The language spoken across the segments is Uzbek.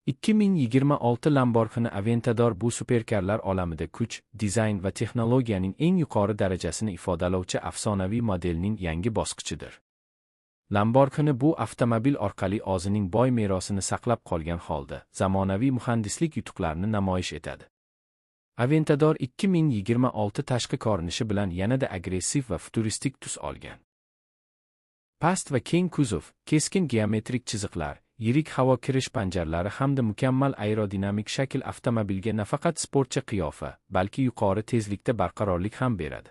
2026 Lamborghini Aventador bu superkarlar olamida kuch, dizayn va texnologiyaning eng yuqori darajasini ifodalovchi afsonaviy modelning yangi bosqichidir. Lamborghini bu avtomobil orqali o'zining boy merosini saqlab qolgan holda zamonaviy muhandislik yutuqlarini namoyish etadi. Aventador 2026 tashqi ko'rinishi bilan yanada agressiv va futuristik tus olgan. Past va keng kuzov, keskin geometrik chiziqlar, yirik havo kirish panjaralari hamda mukammal aerodinamik shakl avtomobilga nafaqat sportcha qiyofa, balki yuqori tezlikda barqarorlik ham beradi.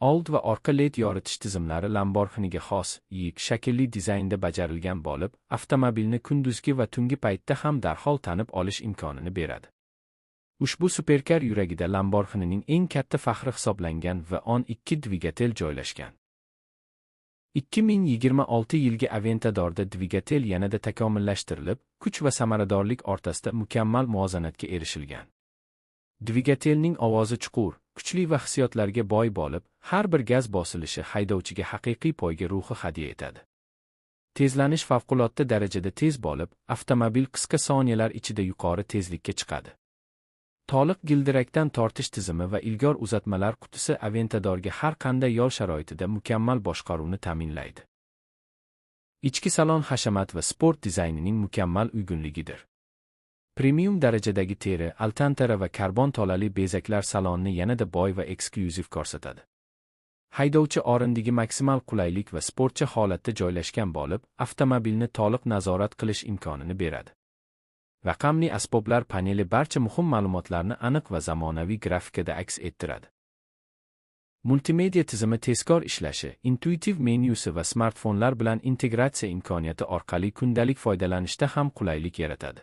Old va orqa LED yoritish tizimlari Lamborghiniga xos, yirik shaklli dizaynda bajarilgan bo'lib, avtomobilni kunduzgi va tungi paytda ham darhol tanib olish imkonini beradi. Ushbu superkar yuragida Lamborghinining eng katta faxri hisoblangan V12 dvigatel joylashgan. 2026 yilgi Aventadorda dvigatel yanada takomillashtirilib, kuch va samaradorlik o'rtasida mukammal muvozanatga erishilgan. Dvigatelning ovozi chuqur, kuchli va hissiyotlarga boy bo'lib, har bir gaz bosilishi haydovchiga haqiqiy poyga ruhi hadya etadi. Tezlanish favqulodda darajada tez bo'lib, avtomobil qisqa soniyalar ichida yuqori tezlikka chiqadi. Toliq gildirakdan tortish tizimi va ilgor uzatmalar qutisi Aventadorga har qanday yo'l sharoitida mukammal boshqaruvni ta'minlaydi. Ichki salon hashamat va sport dizaynining mukammal uyg'unligidir. Premium darajadagi teri, alcantara va karbon tolali bezaklar salonni yanada boy va eksklyuziv ko'rsatadi. Haydovchi o'rindagi maksimal qulaylik va sportcha holatda joylashgan bo'lib, avtomobilni to'liq nazorat qilish imkonini beradi. Raqamli asboblar paneli barcha muhim ma'lumotlarni aniq va zamonaviy grafikada aks ettiradi. Multimedia tizimi tezkor ishlashi, intuitiv menyusi va smartfonlar bilan integratsiya imkoniyati orqali kundalik foydalanishda ham qulaylik yaratadi.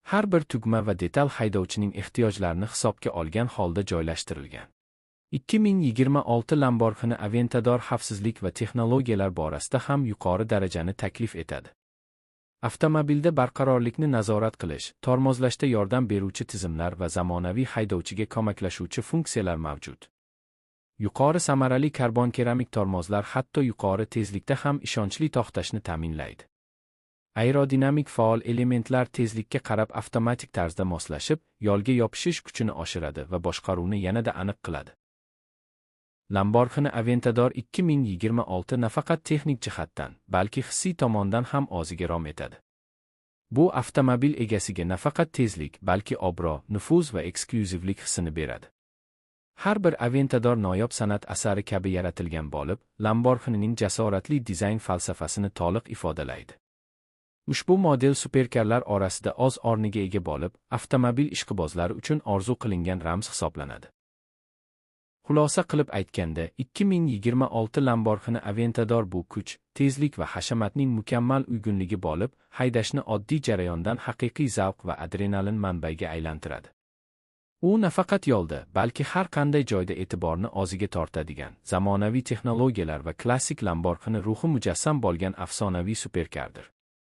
Har bir tugma va detal haydovchining ehtiyojlarini hisobga olgan holda joylashtirilgan. 2026 Lamborghini Aventador xavfsizlik va texnologiyalar borasida ham yuqori darajani taklif etadi. Avtomobilda barqarorlikni nazorat qilish, tormozlashda yordam beruvchi tizimlar va zamonaviy haydovchiga ko'maklashuvchi funksiyalar mavjud. Yuqori samarali karbon keramik tormozlar hatto yuqori tezlikda ham ishonchli to'xtashni ta'minlaydi. Aerodinamik faol elementlar tezlikka qarab avtomatik tarzda moslashib, yo'lga yopishish kuchini oshiradi va boshqaruvni yanada aniq qiladi. Lamborghini Aventador 2026 nafaqat texnik jihatdan, balki hissiy tomondan ham o'ziga rom etadi. Bu avtomobil egasiga nafaqat tezlik, balki obro', nufuz va eksklyuzivlik hissini beradi. Har bir Aventador noyob san'at asari kabi yaratilgan bo'lib, Lamborghinining jasoratli dizayn falsafasini to'liq ifodalaydi. Ushbu model superkarlar orasida o'z o'rniga ega bo'lib, avtomobil ishqibozlari uchun orzu qilingan ramz hisoblanadi. Xulosa qilib aytganda, 2026 Lamborghini Aventador bu kuch, tezlik va hashamatning mukammal uyg'unligi bo'lib, haydashni oddiy jarayondan haqiqiy zavq va adrenalin manbaiga aylantiradi. U nafaqat yo'lda, balki har qanday joyda e'tiborni o'ziga tortadigan, zamonaviy texnologiyalar va klassik Lamborghini ruhi mujassam bo'lgan afsonaviy superkardir.